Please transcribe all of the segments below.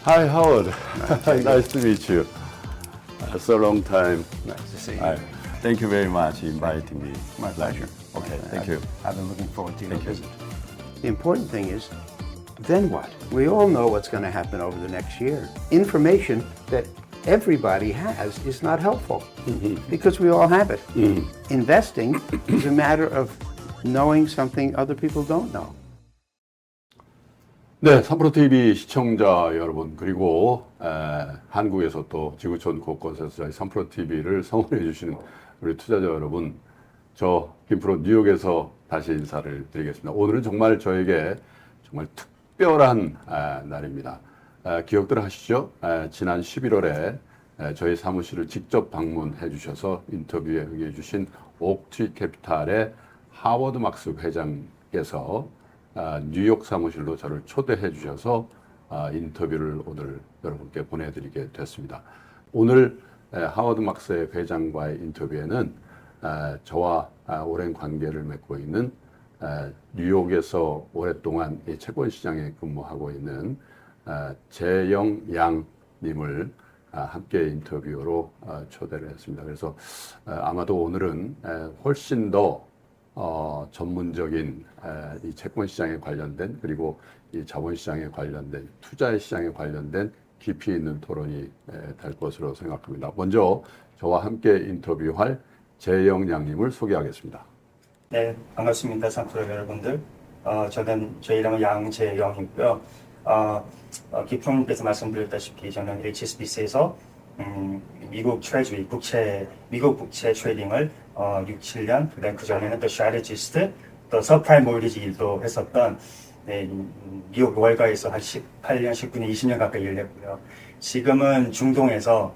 Hi, Howard. Nice to meet you. So long time. Nice to see you. Thank you very much for inviting me. My pleasure. Okay, thank you. I've been looking forward to your Thank you. visit. The important thing is, then what? We all know what's going to happen over the next year. Information that everybody has is not helpful because we all have it. Investing is a matter of knowing something other people don't know. 네, 삼프로TV 시청자 여러분, 그리고 한국에서 또 지구촌 곳곳에서 저희 삼프로TV를 성원해 주시는 우리 투자자 여러분, 저 김프로 뉴욕에서 다시 인사를 드리겠습니다. 오늘은 정말 저에게 정말 특별한 날입니다. 기억들 하시죠? 지난 11월에 저희 사무실을 직접 방문해 주셔서 인터뷰에 응해 주신 오크트리캐피털의 하워드 막스 회장께서 뉴욕 사무실로 저를 초대해 주셔서 인터뷰를 오늘 여러분께 보내드리게 됐습니다. 오늘 하워드 막스의 회장과의 인터뷰에는 저와 오랜 관계를 맺고 있는 뉴욕에서 오랫동안 이 채권 시장에 근무하고 있는 재영 양님을 함께 인터뷰로 초대를 했습니다. 그래서 아마도 오늘은 훨씬 더 전문적인 이 채권 시장에 관련된, 그리고 이 자본 시장에 관련된, 투자 시장에 관련된 깊이 있는 토론이 될 것으로 생각합니다. 먼저 저와 함께 인터뷰할 재영 양님을 소개하겠습니다. 네, 반갑습니다. 삼프로 여러분들. 제 이름은 양재영이고요. 기프로님께서 말씀드렸다시피 저는 HSBC에서 미국 트레저리 미국 국채 트레이딩을 6, 7년, 그다음 그 전에는 또 스트래티지스트, 또 서프라임 모리지 일도 했었던 미국 월가에서 한 18년, 19년, 20년 가까이 일을 했고요. 지금은 중동에서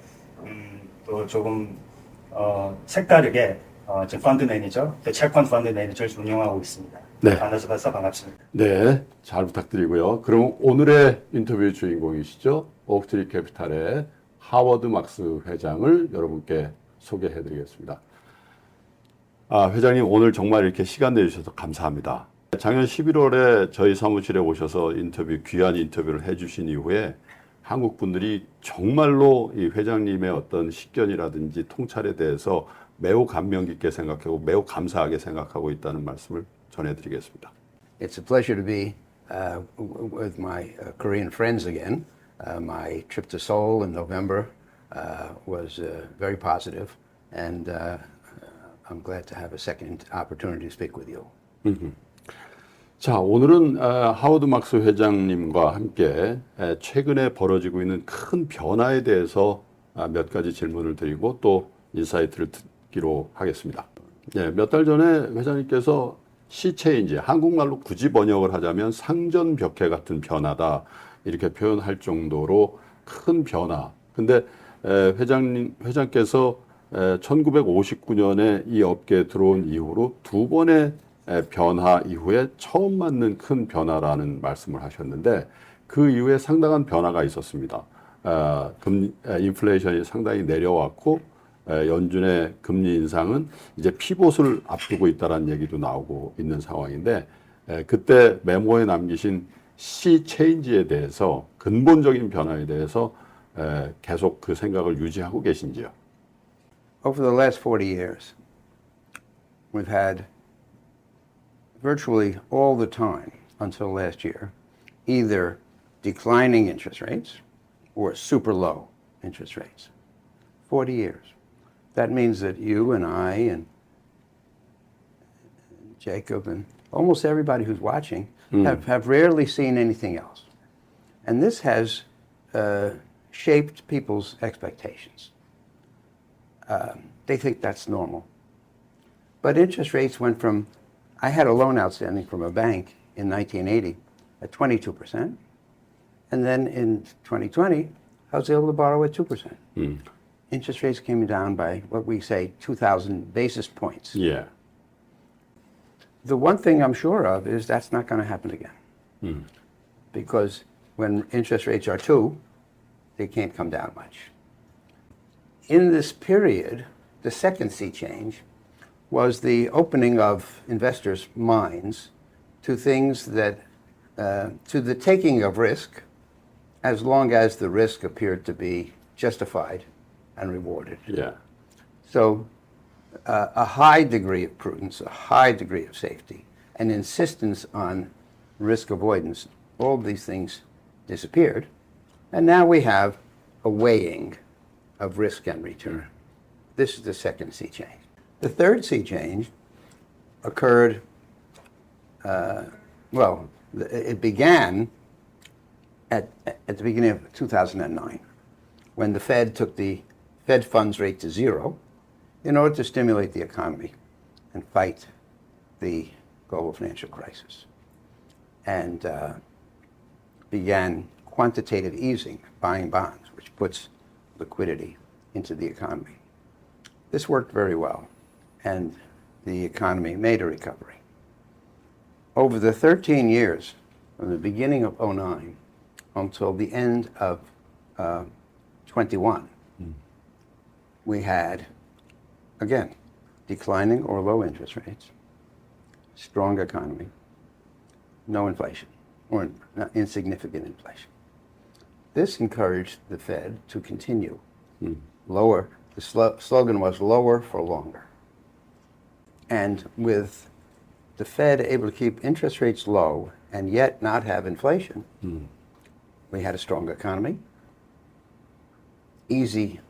또 조금 색다르게 지금 펀드 매니저, 채권 펀드 매니저를 운영하고 있습니다. 네. 만나서 반갑습니다. 네, 잘 부탁드리고요. 그럼 오늘의 인터뷰 주인공이시죠? 오크트리캐피털의 하워드 막스 회장을 여러분께 소개해드리겠습니다. 회장님, 오늘 정말 이렇게 시간 내주셔서 감사합니다. 작년 11월에 저희 사무실에 오셔서 귀한 인터뷰를 해주신 이후에 한국 분들이 정말로 이 회장님의 어떤 식견이라든지 통찰에 대해서 매우 감명 깊게 생각하고 매우 감사하게 생각하고 있다는 말씀을 전해드리겠습니다. It's a pleasure to be with my Korean friends again. My trip to Seoul in November was very positive, and I'm glad to have a second opportunity to speak with you. 자, 오늘은 하워드 막스 회장님과 함께 최근에 벌어지고 있는 큰 변화에 대해서 몇 가지 질문을 드리고 또 인사이트를 듣기로 하겠습니다. 네, 몇 달 전에 회장님께서 시체인지, 한국말로 굳이 번역을 하자면 상전벽해 같은 변화다, 이렇게 표현할 정도로 큰 변화. 근데 회장께서 1959년에 이 업계에 들어온 이후로 두 번의 변화 이후에 처음 맞는 큰 변화라는 말씀을 하셨는데, 그 이후에 상당한 변화가 있었습니다. 인플레이션이 상당히 내려왔고, 연준의 금리 인상은 이제 피봇을 앞두고 있다는 얘기도 나오고 있는 상황인데, 그때 메모에 남기신 시 체인지에 대해서, 근본적인 변화에 대해서 계속 그 생각을 유지하고 계신지요? Over the last 40 years, we've had virtually all the time until last year either declining interest rates or super low interest rates. 40 years. That means that you and I and Jacob and almost everybody who's watching have rarely seen anything else. And this has shaped people's expectations. They think that's normal. But interest rates went from, I had a loan outstanding from a bank in 1980 at 22%. And then in 2020, I was able to borrow at 2%. Interest rates came down by what we say 2,000 basis points. Yeah. The one thing I'm sure of is that's not going to happen again. Because when interest rates are 2, they can't come down much. In this period, the second sea change was the opening of investors' minds to things that, to the taking of risk as long as the risk appeared to be justified and rewarded. Yeah. So a high degree of prudence, a high degree of safety, an insistence on risk avoidance, all of these things disappeared. And now we have a weighing of risk and return. This is the second sea change. The third sea change occurred, it began at the beginning of 2009, when the Fed took the Fed funds rate to zero in order to stimulate the economy and fight the global financial crisis, and began quantitative easing, buying bonds, which puts liquidity into the economy. This worked very well, and the economy made a recovery. Over the 13 years, from the beginning of 2009 until the end of 21, we had, again, declining or low interest rates, strong economy, no inflation, or insignificant inflation. This encouraged the Fed to continue lower. The slogan was lower for longer. And with the Fed able to keep interest rates low and yet not have inflation, we had a strong economy, easy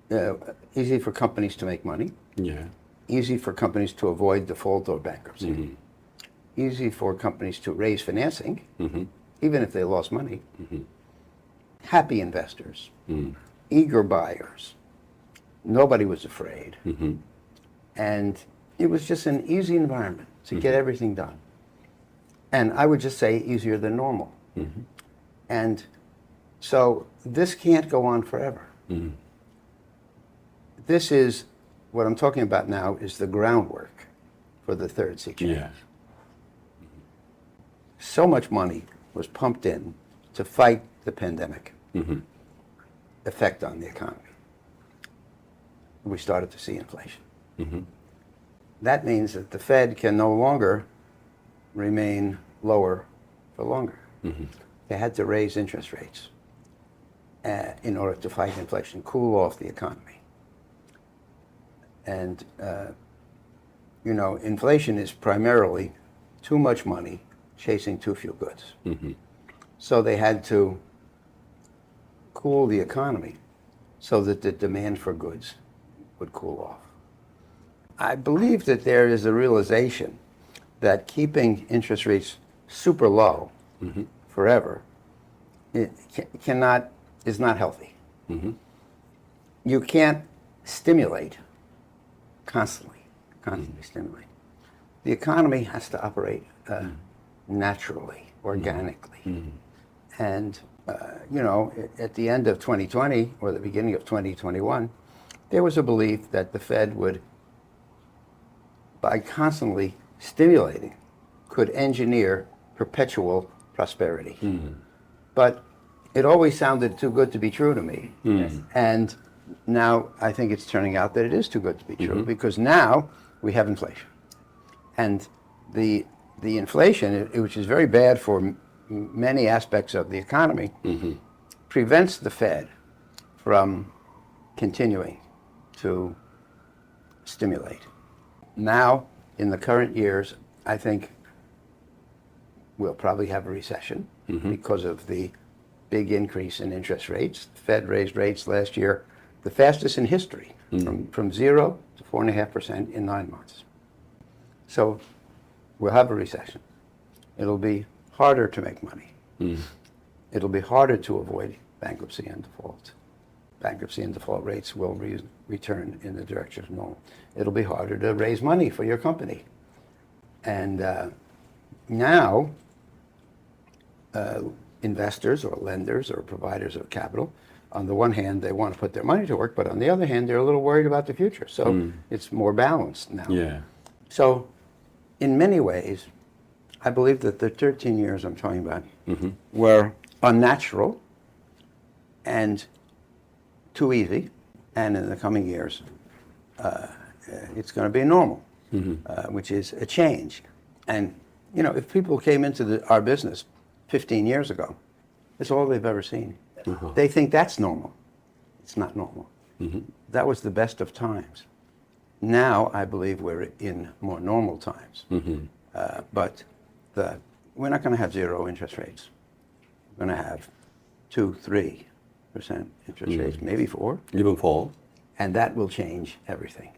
for companies to make money, easy for companies to avoid default or bankruptcy, easy for companies to raise financing, even if they lost money, happy investors, eager buyers. Nobody was afraid. And it was just an easy environment to get everything done. And I would just say easier than normal. And so this can't go on forever. This is, what I'm talking about now is the groundwork for the third sea change. So much money was pumped in to fight the pandemic effect on the economy. We started to see inflation. That means that the Fed can no longer remain lower for longer. They had to raise interest rates in order to fight inflation, cool off the economy. And, inflation is primarily too much money chasing too few goods. So they had to cool the economy so that the demand for goods would cool off. I believe that there is a realization that keeping interest rates super low forever is not healthy. You can't stimulate constantly stimulate. The economy has to operate naturally, organically. And, at the end of 2020 or the beginning of 2021, there was a belief that the Fed would, by constantly stimulating, could engineer perpetual prosperity. But it always sounded too good to be true to me. And now I think it's turning out that it is too good to be true, because now we have inflation. And the inflation, which is very bad for many aspects of the economy, prevents the Fed from continuing to stimulate. Now, in the current years, I think we'll probably have a recession because of the big increase in interest rates. The Fed raised rates last year the fastest in history, from 0 to 4.5% in 9 months. So we'll have a recession. It'll be harder to make money. It'll be harder to avoid bankruptcy and default. Bankruptcy and default rates will return in the direction of normal. It'll be harder to raise money for your company. And now, investors or lenders or providers of capital, on the one hand, they want to put their money to work, but on the other hand, they're a little worried about the future. So it's more balanced now. So in many ways, I believe that the 13 years I'm talking about were unnatural and too easy. And in the coming years, it's going to be normal, which is a change. And, if people came into our business 15 years ago It's all they've ever seen. They think that's normal. It's not normal. That was the best of times. Now, I believe we're in more normal times. But we're not going to have zero interest rates. We're going to have 2-3% interest rates, maybe 4%. Even 4. And that will change everything.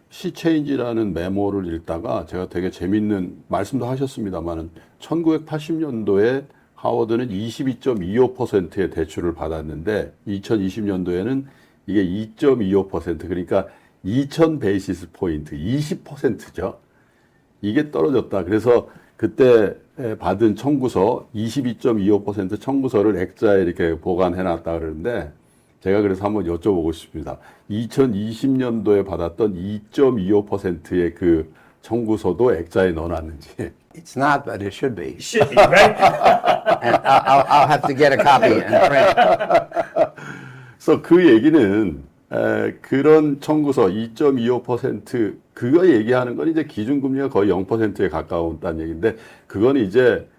시체인지라는 메모를 읽다가 제가 되게 재밌는 말씀도 하셨습니다만은 1980년도에 하워드는 22.25%의 대출을 받았는데 2020년도에는 이게 2.25% 그러니까 2000 베이시스 포인트 20%죠. 이게 떨어졌다. 그래서 그때 받은 청구서 22.25% 청구서를 액자에 이렇게 보관해 놨다 그러는데 제가 그래서 한번 여쭤보고 싶습니다. 2020년도에 받았던 2.25%의 그 청구서도 액자에 넣어놨는지. It's not, but it should be. It should be, right? And I'll have to get a copy and print. 그래서 그 얘기는 그런 청구서 2.25% 그거 얘기하는 건 이제 기준금리가 거의 0%에 가까웠다는 얘기인데 그건 이제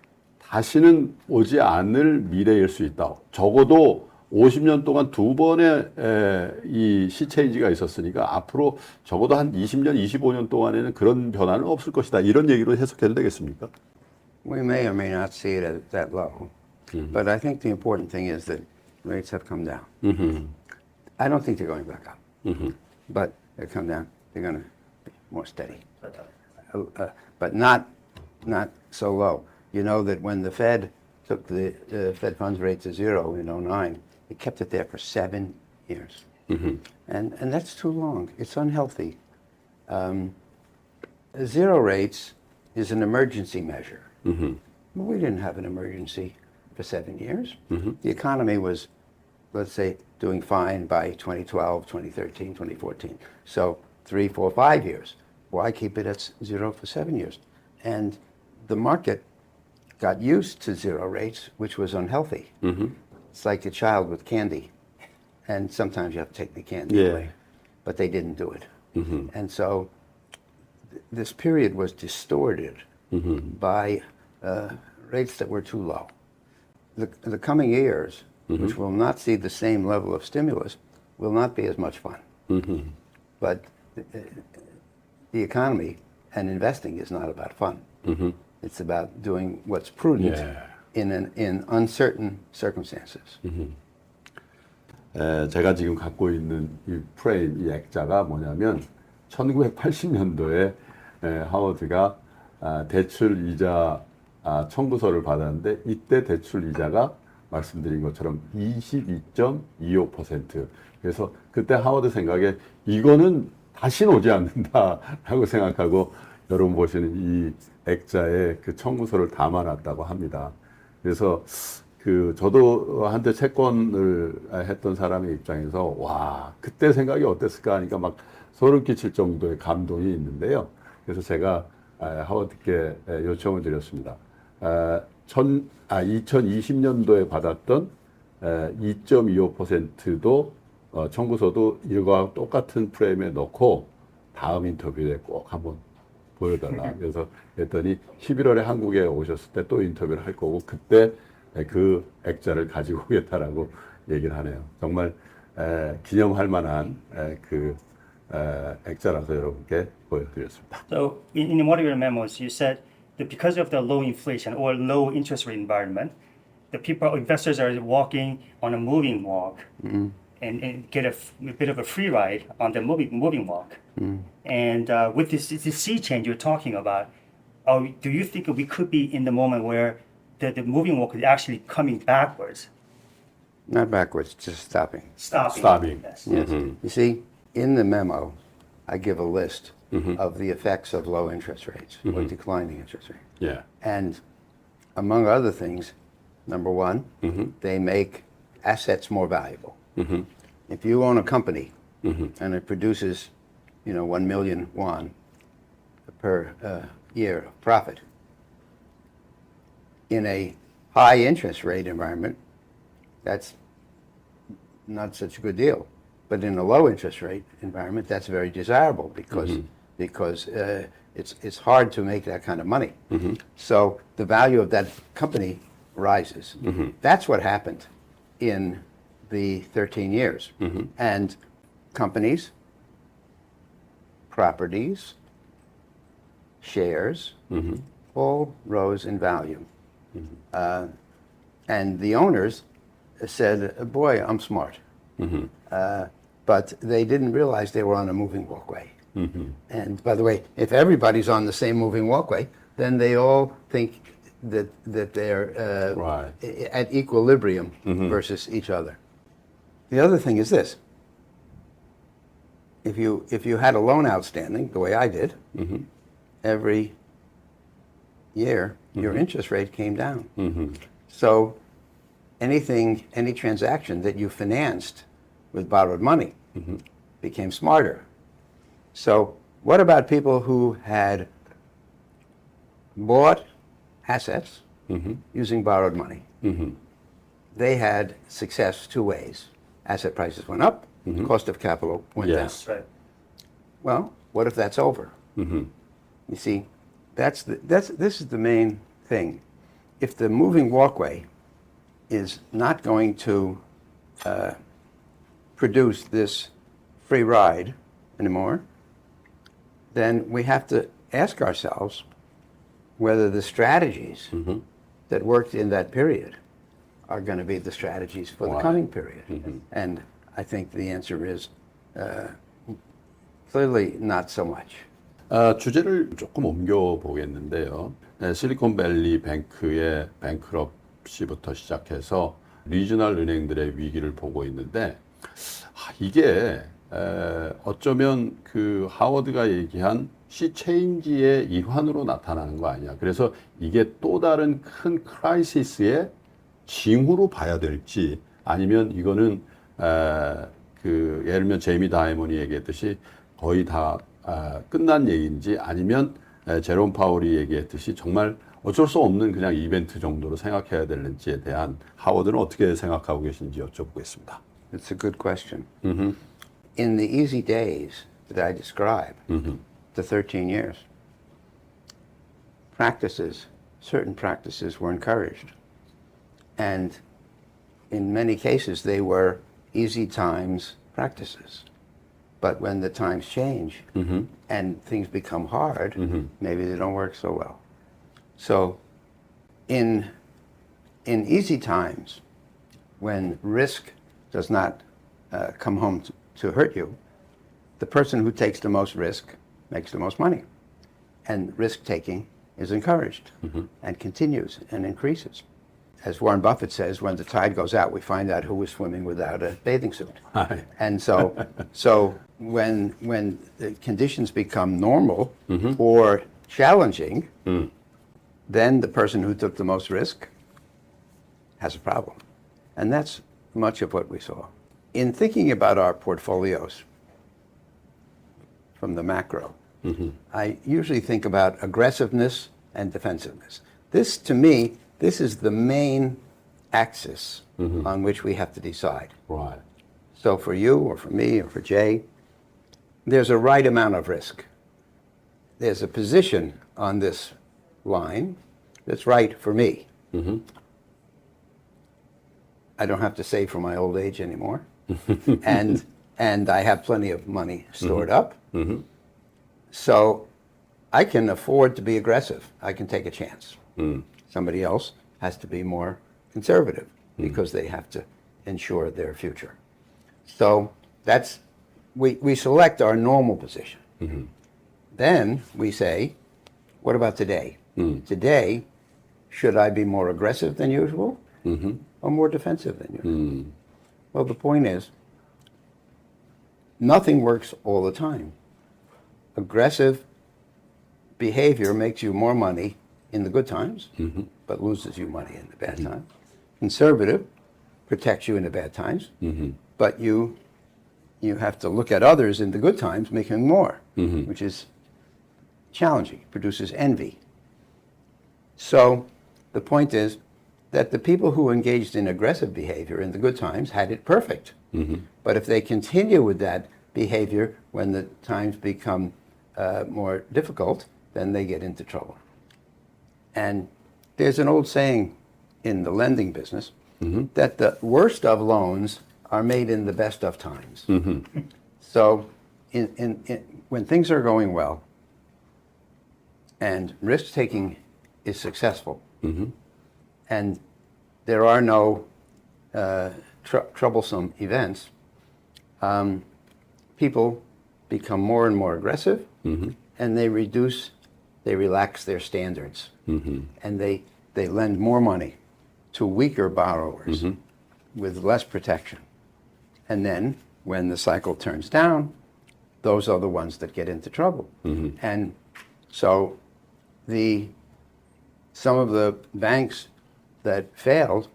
다시는 오지 않을 미래일 수 있다. 적어도 50년 동안 2번의 이 시체인지가 있었으니까 앞으로 적어도 한 20년, 25년 동안에는 그런 변화는 없을 것이다. 이런 얘기로 해석해도 되겠습니까? We may or may not see it at that low. But I think the important thing is that rates have come down. I don't think they're going back up. But they come down. They're going to be more steady. But not so low. You know that when the Fed took the Fed funds rate to 0 in 2009, it kept it there for 7 years. And that's too long. It's unhealthy. Zero rates is an emergency measure. We didn't have an emergency for 7 years. The economy was, let's say, doing fine by 2012, 2013, 2014. So 3, 4, 5 years. Why keep it at 0 for 7 years? And the market got used to zero rates, which was unhealthy. It's like a child with candy. And sometimes you have to take the candy away. But they didn't do it. And so this period was distorted by rates that were too low. The coming years, which will not see the same level of stimulus, will not be as much fun. But the economy and investing is not about fun. It's about doing what's prudent in uncertain circumstances. 제가 지금 갖고 있는 이 프레임, 이 액자가 뭐냐면 1980년도에 하워드가 대출 이자 청구서를 받았는데 이때 대출 이자가 말씀드린 것처럼 22.25%. 그래서 그때 하워드 생각에 이거는 다시는 오지 않는다라고 생각하고 여러분 보시는 이 액자에 그 청구서를 담아놨다고 합니다. 그래서 저도 한때 채권을 했던 사람의 입장에서 와 그때 생각이 어땠을까 하니까 막 소름 끼칠 정도의 감동이 있는데요. 그래서 제가 하워드께 요청을 드렸습니다. 2020년도에 받았던 2.25%도 청구서도 이거와 똑같은 프레임에 넣고 다음 인터뷰에 꼭 한번 보여달라. 그래서 그랬더니 11월에 한국에 오셨을 때 또 인터뷰를 할 거고 그때 그 액자를 가지고 오겠다라고 얘기를 하네요. 정말 기념할 만한 그 액자라서 여러분께 보여드렸습니다. So in one of your memos, you said that because of the low inflation or low interest rate environment, the investors are walking on a moving walk and get a bit of a free ride on the moving walk. And with this sea change you're talking about, do you think we could be in the moment where the moving walk is actually coming backwards? Not backwards, just stopping. Stopping. Yes. You see, in the memo, I give a list of the effects of low interest rates or declining interest rates. Yeah. And among other things, number one, they make assets more valuable. If you own a company and it produces, 1 million won per year of profit, in a high interest rate environment, that's not such a good deal. But in a low interest rate environment, that's very desirable because it's hard to make that kind of money. So the value of that company rises. That's what happened in the 13 years. And companies, properties, shares, all rose in value. And the owners said, boy, I'm smart. But they didn't realize they were on a moving walkway. And by the way, if everybody's on the same moving walkway, then they all think that they're Right. at equilibrium versus each other. The other thing is this. If you had a loan outstanding, the way I did, every year your interest rate came down. So any transaction that you financed with borrowed money became smarter. So what about people who had bought assets using borrowed money? They had success two ways. Asset prices went up, cost of capital went down. Yes. Right. Well, what if that's over? You see, this is the main thing. If the moving walkway is not going to produce this free ride anymore, then we have to ask ourselves whether the strategies that worked in that period are going to be the strategies for the coming period. And I think the answer is clearly not so much. 주제를 조금 옮겨 보겠는데요. 실리콘밸리 뱅크의 뱅크럽시부터 시작해서 리지널 은행들의 위기를 보고 있는데 이게 어쩌면 그 하워드가 얘기한 시체인지의 일환으로 나타나는 거 아니야. 그래서 이게 또 다른 큰 크라이시스의 징후로 봐야 될지 아니면 이거는 그 예를 들면 제이미 다이먼이 얘기했듯이 거의 다 끝난 얘기인지 아니면 제롬 파월이 얘기했듯이 정말 어쩔 수 없는 그냥 이벤트 정도로 생각해야 되는지에 대한 하워드는 어떻게 생각하고 계신지 여쭤보겠습니다. It's a good question. In the easy days that I describe, the 13 years, certain practices were encouraged. And in many cases, they were easy times practices. But when the times change and things become hard, maybe they don't work so well. So in easy times, when risk does not come home to hurt you, the person who takes the most risk makes the most money. And risk-taking is encouraged and continues and increases. As Warren Buffett says, when the tide goes out, we find out who was swimming without a bathing suit. And so when the conditions become normal or challenging, then the person who took the most risk has a problem. And that's much of what we saw. In thinking about our portfolios from the macro, I usually think about aggressiveness and defensiveness. This, to me, this is the main axis on which we have to decide. Right. So for you or for me or for Jay, there's a right amount of risk. There's a position on this line that's right for me. I don't have to save for my old age anymore. and I have plenty of money stored up. So I can afford to be aggressive. I can take a chance. Somebody else has to be more conservative because they have to ensure their future. So that's, we select our normal position. Then we say, what about today? Today, should I be more aggressive than usual or more defensive than usual? Well, the point is, nothing works all the time. Aggressive behavior makes you more money in the good times, but loses you money in the bad times. Conservative protects you in the bad times, but you have to look at others in the good times making more, which is challenging, produces envy. So the point is that the people who engaged in aggressive behavior in the good times had it perfect. But if they continue with that behavior when the times become more difficult, then they get into trouble. And there's an old saying in the lending business, that the worst of loans are made in the best of times. So when things are going well and risk-taking is successful, and there are no troublesome events, people become more and more aggressive, and they relax their standards, and they lend more money to weaker borrowers with less protection. And then when the cycle turns down, those are the ones that get into trouble. And so some of the banks that failed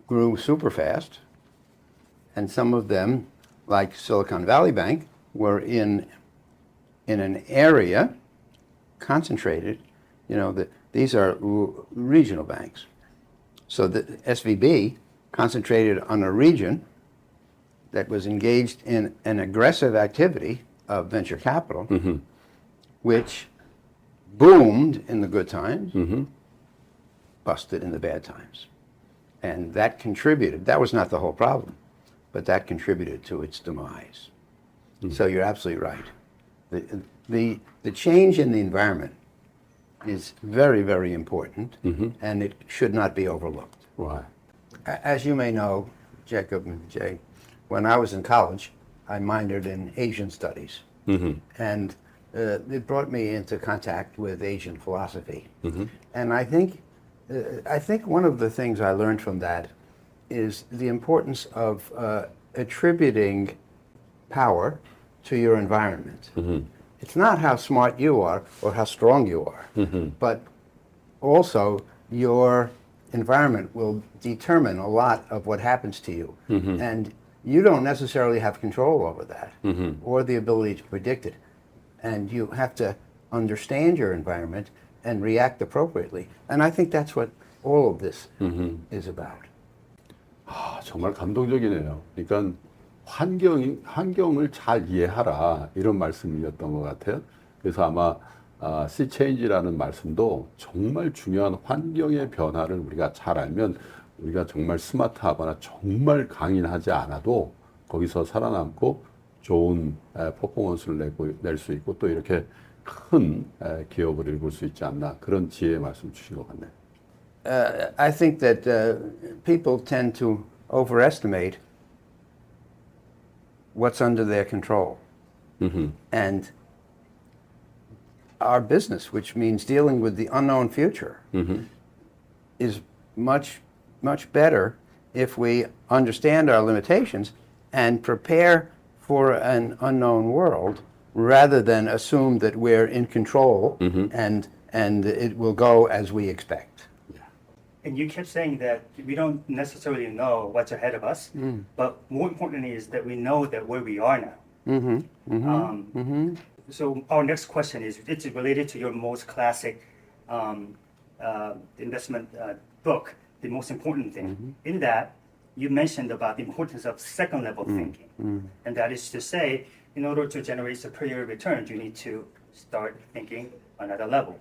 grew super fast, and some of them, like Silicon Valley Bank, were in an area concentrated. These are regional banks. So the SVB concentrated on a region that was engaged in an aggressive activity of venture capital, which boomed in the good times, busted in the bad times. And that contributed, that was not the whole problem, but that contributed to its demise. So you're absolutely right. The change in the environment is very, very important, and it should not be overlooked. Right. As you may know, Jacob and Jay, when I was in college, I minored in Asian studies, and it brought me into contact with Asian philosophy. And I think one of the things I learned from that is the importance of attributing power to your environment. It's not how smart you are or how strong you are, but also your environment will determine a lot of what happens to you. And you don't necessarily have control over that or the ability to predict it. And you have to understand your environment and react appropriately. And I think that's what all of this is about. 정말 감동적이네요. 그러니까 환경을 잘 이해하라 이런 말씀이었던 것 같아요. 그래서 아마 sea change라는 말씀도 정말 중요한 환경의 변화를 우리가 잘 알면 우리가 정말 스마트하거나 정말 강인하지 않아도 거기서 살아남고 좋은 퍼포먼스를 낼 수 있고 또 이렇게 큰 기업을 일굴 수 있지 않나 그런 지혜의 말씀 주신 것 같네요. I think that people tend to overestimate what's under their control. And our business, which means dealing with the unknown future, is much, much better if we understand our limitations and prepare for an unknown world rather than assume that we're in control and it will go as we expect. And you kept saying that we don't necessarily know what's ahead of us, but more importantly is that we know that where we are now. So our next question is, it's related to your most classic investment book, The Most Important Thing. In that, you mentioned about the importance of second level thinking. And that is to say, in order to generate superior returns, you need to start thinking another level.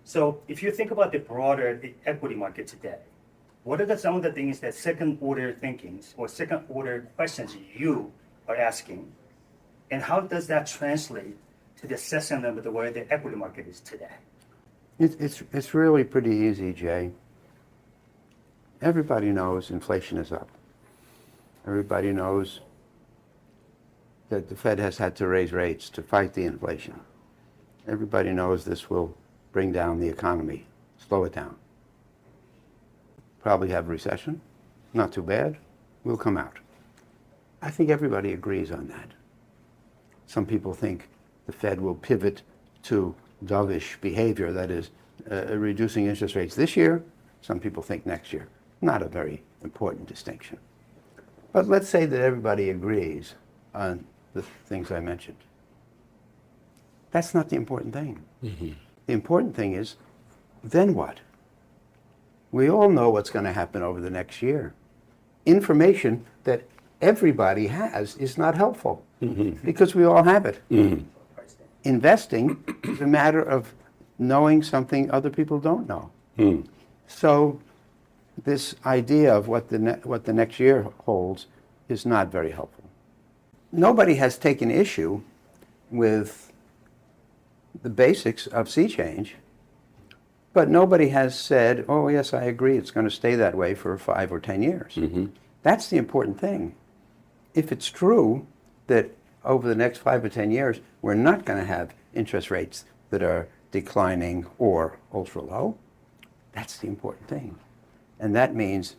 So if you think about the broader equity market today, what are some of the things that second order thinkings or second order questions you are asking? And how does that translate to the assessment of where the equity market is today? It's really pretty easy, Jay. Everybody knows inflation is up. Everybody knows that the Fed has had to raise rates to fight the inflation. Everybody knows this will bring down the economy, slow it down. Probably have a recession, not too bad, we'll come out. I think everybody agrees on that. Some people think the Fed will pivot to dovish behavior, that is, reducing interest rates this year. Some people think next year. Not a very important distinction. But let's say that everybody agrees on the things I mentioned. That's not the important thing. The important thing is, then what? We all know what's going to happen over the next year. Information that everybody has is not helpful because we all have it. Investing is a matter of knowing something other people don't know. So this idea of what the next year holds is not very helpful. Nobody has taken issue with the basics of sea change, but nobody has said, oh, yes, I agree, it's going to stay that way for 5 or 10 years. That's the important thing. If it's true that over the next 5 or 10 years, we're not going to have interest rates that are declining or ultra low, that's the important thing. And that means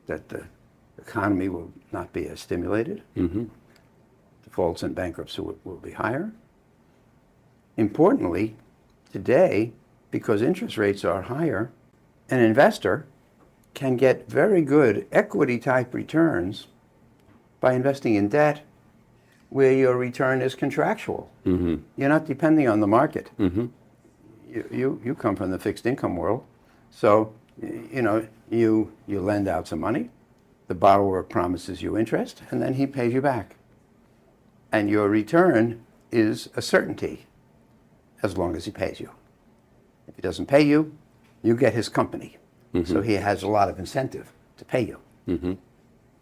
that the economy will not be as stimulated. Defaults and bankruptcy will be higher. Importantly, today, because interest rates are higher, an investor can get very good equity-type returns by investing in debt where your return is contractual. You're not depending on the market. You come from the fixed income world, so you lend out some money, the borrower promises you interest, and then he pays you back. And your return is a certainty as long as he pays you. If he doesn't pay you, you get his company. So he has a lot of incentive to pay you.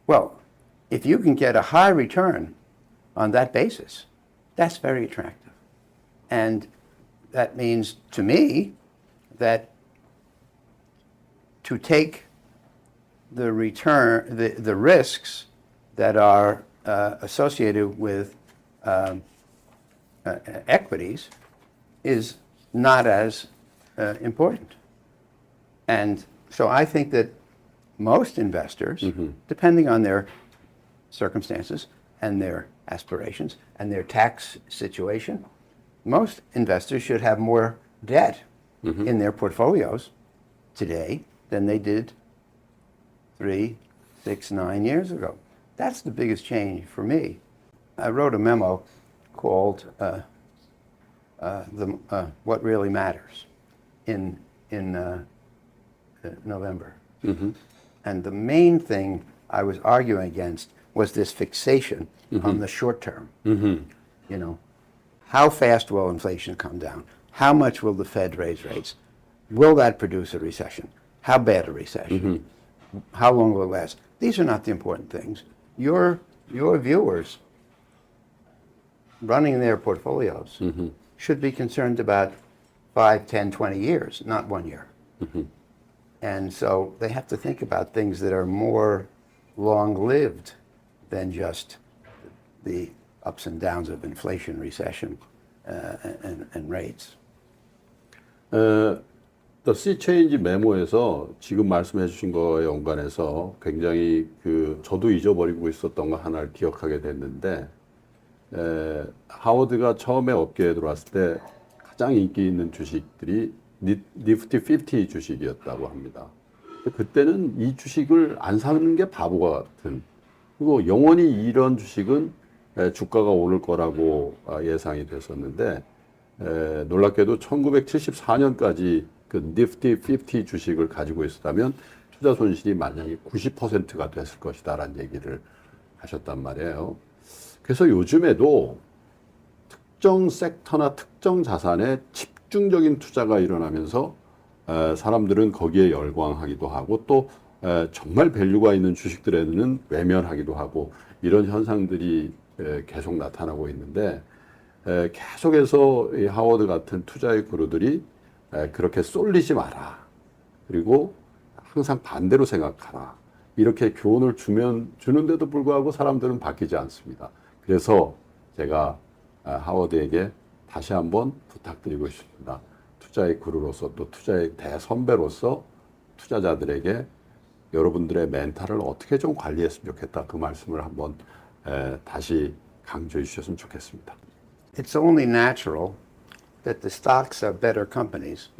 Well, if you can get a high return on that basis, that's very attractive. And that means to me that to take the return, the risks that are associated with equities is not as important. And so I think that most investors, depending on their circumstances and their aspirations and their tax situation, most investors should have more debt in their portfolios today than they did 3, 6, 9 years ago. That's the biggest change for me. I wrote a memo called What Really Matters in November. And the main thing I was arguing against was this fixation on the short term. How fast will inflation come down? How much will the Fed raise rates? Will that produce a recession? How bad a recession? How long will it last? These are not the important things. Your viewers running their portfolios should be concerned about 5, 10, 20 years, not 1 year. And so they have to think about things that are more long-lived than just the ups and downs of inflation, recession, and rates. The Sea Change 메모에서 지금 말씀해 주신 거에 연관해서 굉장히 저도 잊어버리고 있었던 거 하나를 기억하게 됐는데, 하워드가 처음에 업계에 들어왔을 때 가장 인기 있는 주식들이 니프티 50 주식이었다고 합니다. 그때는 이 주식을 안 사는 게 바보 같은, 그리고 영원히 이런 주식은 주가가 오를 거라고 예상이 됐었는데, 놀랍게도 1974년까지 그 니프티 50 주식을 가지고 있었다면 투자 손실이 만약에 90%가 됐을 것이다라는 얘기를 하셨단 말이에요. 그래서 요즘에도 특정 섹터나 특정 자산에 집중적인 투자가 일어나면서 사람들은 거기에 열광하기도 하고 또 정말 밸류가 있는 주식들에는 외면하기도 하고 이런 현상들이 계속 나타나고 있는데, 계속해서 이 하워드 같은 투자의 그루들이 그렇게 쏠리지 마라, 그리고 항상 반대로 생각하라, 이렇게 교훈을 주는데도 불구하고 사람들은 바뀌지 않습니다. 그래서 제가 하워드에게 다시 한번 부탁드리고 싶습니다. 투자의 그루로서 또 투자의 대선배로서 투자자들에게 여러분들의 멘탈을 어떻게 좀 관리했으면 좋겠다, 그 말씀을 한번 다시 강조해 주셨으면 좋겠습니다. It's only natural that the stocks of better companies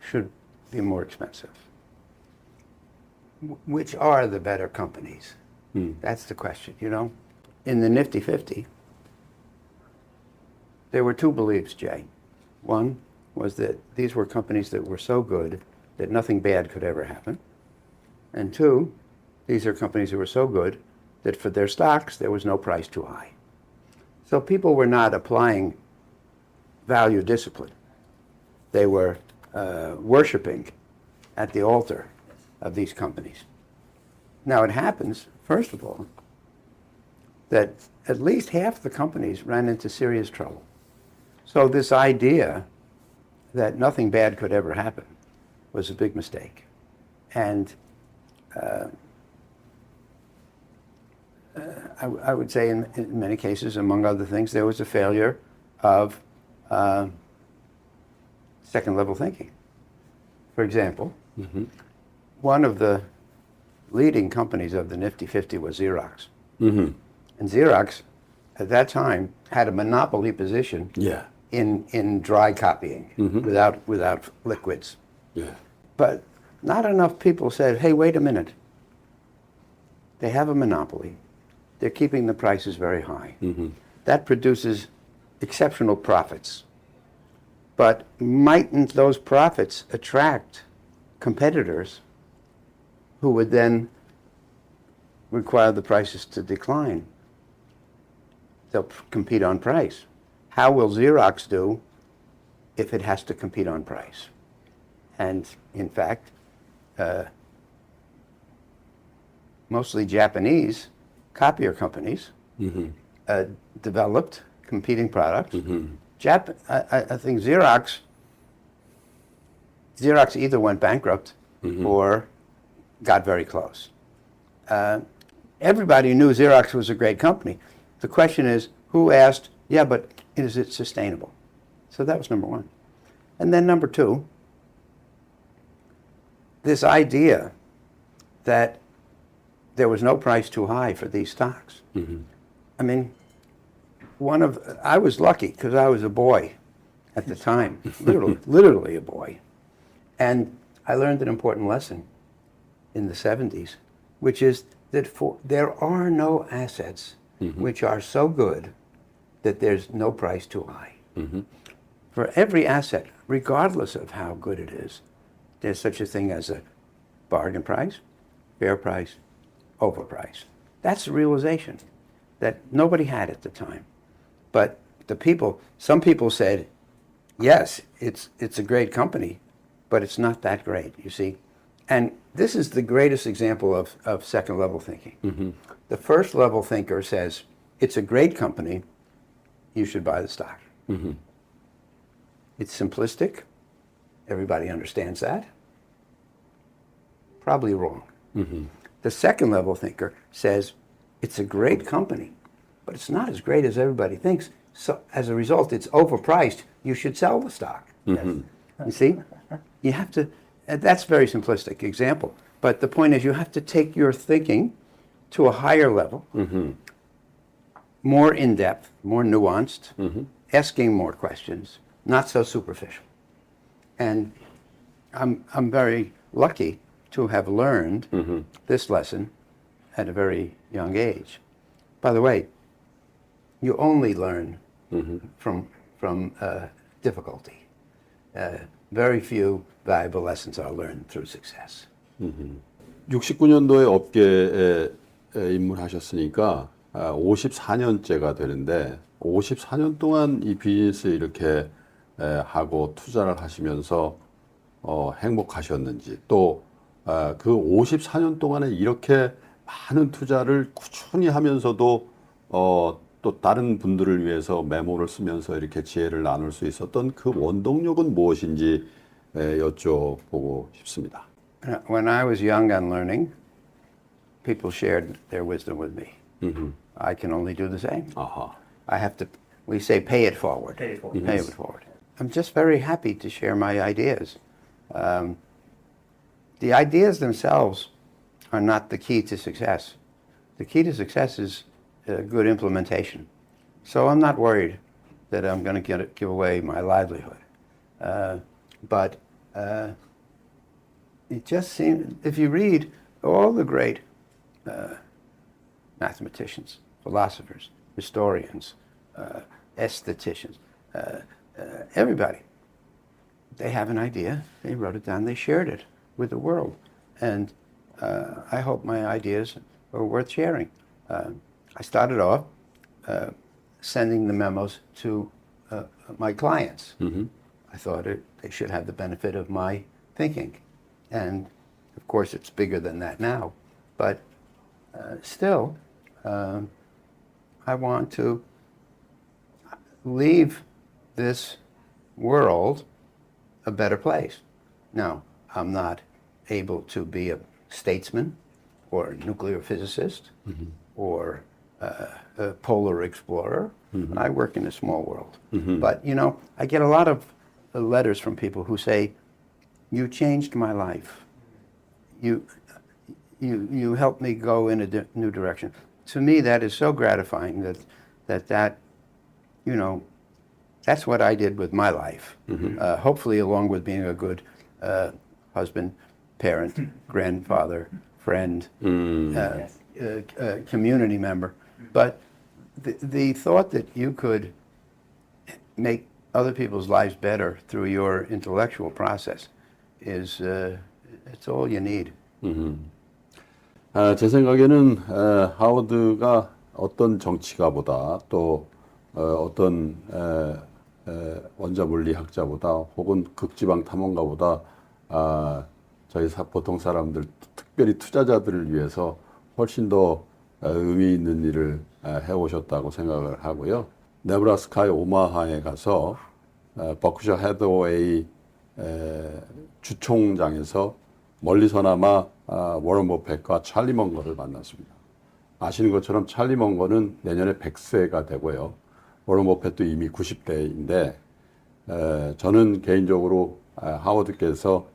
should be more expensive. Which are the better companies? That's the question, In the Nifty 50, there were two beliefs, Jay. One was that these were companies that were so good that nothing bad could ever happen. And two, these are companies that were so good that for their stocks, there was no price too high. So people were not applying value discipline. They were worshiping at the altar of these companies. Now it happens, first of all, that at least half the companies ran into serious trouble. So this idea that nothing bad could ever happen was a big mistake. And I would say in many cases, among other things, there was a failure of second-level thinking. For example, one of the leading companies of the Nifty 50 was Xerox. And Xerox, at that time, had a monopoly position Yeah. in dry copying without liquids. Yeah. But not enough people said, hey, wait a minute. They have a monopoly. They're keeping the prices very high. That produces exceptional profits. But mightn't those profits attract competitors who would then require the prices to decline? They'll compete on price. How will Xerox do if it has to compete on price? And in fact, mostly Japanese copier companies developed competing products. I think Xerox either went bankrupt or got very close. Everybody knew Xerox was a great company. The question is, who asked, yeah, but is it sustainable? So that was number one. And then number two, this idea that there was no price too high for these stocks. I mean, I was lucky because I was a boy at the time, literally a boy. And I learned an important lesson in the 70s, which is that there are no assets which are so good that there's no price too high. For every asset, regardless of how good it is, there's such a thing as a bargain price, fair price, overprice. That's a realization that nobody had at the time. But some people said, yes, it's a great company, but it's not that great, you see. And this is the greatest example of second-level thinking. The first-level thinker says, it's a great company, you should buy the stock. It's simplistic. Everybody understands that. Probably wrong. The second-level thinker says, it's a great company, but it's not as great as everybody thinks. So as a result, it's overpriced. You should sell the stock. You see? You have to, that's a very simplistic example. But the point is you have to take your thinking to a higher level, more in-depth, more nuanced, asking more questions, not so superficial. And I'm very lucky to have learned this lesson at a very young age. By the way, you only learn from difficulty. Very few valuable lessons are learned through success. 69년도에 업계에 입문하셨으니까 54년째가 되는데 54년 동안 이 비즈니스 이렇게 하고 투자를 하시면서 행복하셨는지 또 그 54년 동안에 이렇게 많은 투자를 꾸준히 하면서도 또 다른 분들을 위해서 메모를 쓰면서 이렇게 지혜를 나눌 수 있었던 그 원동력은 무엇인지 여쭤보고 싶습니다. When I was young and learning, people shared their wisdom with me. I can only do the same. I have to, we say, pay it forward. Pay it forward. Pay it forward. I'm just very happy to share my ideas. The ideas themselves are not the key to success. The key to success is good implementation. So I'm not worried that I'm going to give away my livelihood. But it just seems, if you read all the great mathematicians, philosophers, historians, aestheticians, everybody, they have an idea, they wrote it down, they shared it with the world. And I hope my ideas are worth sharing. I started off sending the memos to my clients. I thought they should have the benefit of my thinking. And Of course, it's bigger than that now, but still, I want to leave this world a better place. Now, I'm not able to be a statesman or a nuclear physicist or a polar explorer. I work in a small world. But, you know, I get a lot of letters from people who say, you changed my life. You helped me go in a new direction. To me, that is so gratifying that you know, that's what I did with my life. Hopefully, along with being a good husband, parent, grandfather, friend, community member. But the thought that you could make other people's lives better through your intellectual process is it's all you need. 제 생각에는 하워드가 어떤 정치가보다 또 어떤 원자 물리학자보다 혹은 극지방 탐험가보다 저희 보통 사람들, 특별히 투자자들을 위해서 훨씬 더 의미 있는 일을 해오셨다고 생각을 하고요. 네브라스카의 오마하에 가서 버크셔 해더웨이 주총장에서 멀리서나마 워런 버핏과 찰리 먼거를 만났습니다. 아시는 것처럼 찰리 먼거는 내년에 100세가 되고요. 워런 버핏도 이미 90대인데 저는 개인적으로 하워드께서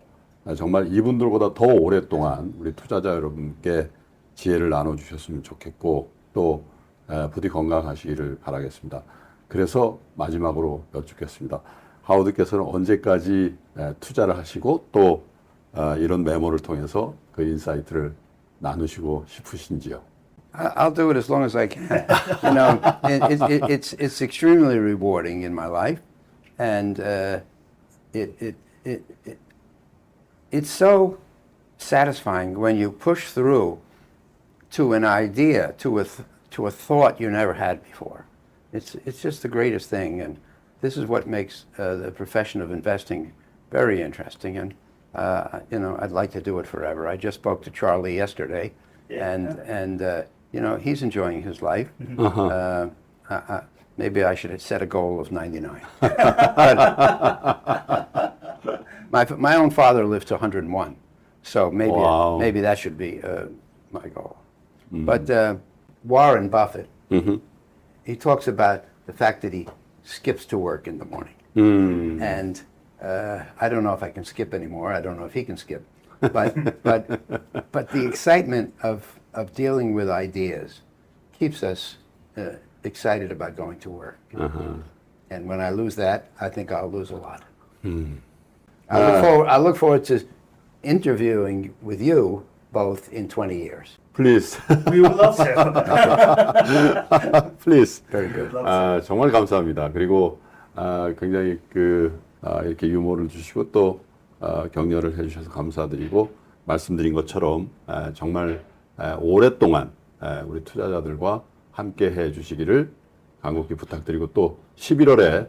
정말 이분들보다 더 오랫동안 우리 투자자 여러분께 지혜를 나눠주셨으면 좋겠고 또 부디 건강하시기를 바라겠습니다. 그래서 마지막으로 여쭙겠습니다. 하워드께서는 언제까지 투자를 하시고 또 이런 메모를 통해서 그 인사이트를 나누시고 싶으신지요? I'll do it as long as I can. You know, it's extremely rewarding in my life, and it's so satisfying when you push through to an idea, to a thought you never had before. It's just the greatest thing, and this is what makes the profession of investing very interesting. And you know, I'd like to do it forever. I just spoke to Charlie yesterday, and you know, he's enjoying his life. Maybe I should have set a goal of 99. But my own father lived to 101, so maybe that should be my goal. But Warren Buffett, he talks about the fact that he skips to work in the morning, and I don't know if I can skip anymore. I don't know if he can skip, but the excitement of dealing with ideas keeps us excited about going to work. And when I lose that, I think I'll lose a lot. I look forward to interviewing with you both in 20 years. Please. We would love to. Please. Very good. 정말 감사합니다. 그리고 굉장히 이렇게 유머를 주시고 또 격려를 해주셔서 감사드리고 말씀드린 것처럼 정말 오랫동안 우리 투자자들과 함께 해주시기를 간곡히 부탁드리고 또 11월에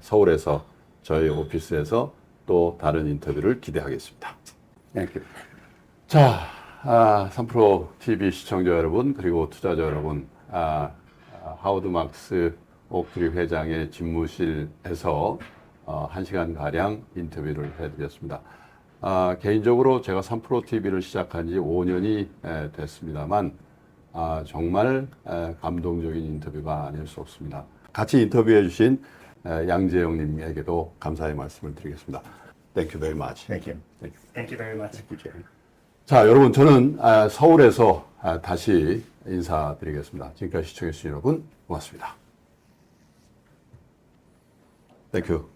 서울에서 저희 오피스에서 또 다른 인터뷰를 기대하겠습니다. Thank you. 자, 삼프로TV 시청자 여러분 그리고 투자자 여러분, 하워드 막스 오크트리 회장의 집무실에서 1시간가량 인터뷰를 해드렸습니다. 개인적으로 제가 삼프로TV를 시작한 지 5년이 됐습니다만 정말 감동적인 인터뷰가 아닐 수 없습니다. 같이 인터뷰해 주신 양재영님에게도 감사의 말씀을 드리겠습니다. Thank you very much. Thank you. Thank you very much. 자, 여러분 저는 서울에서 다시 인사드리겠습니다. 지금까지 시청해 주신 여러분 고맙습니다. Thank you.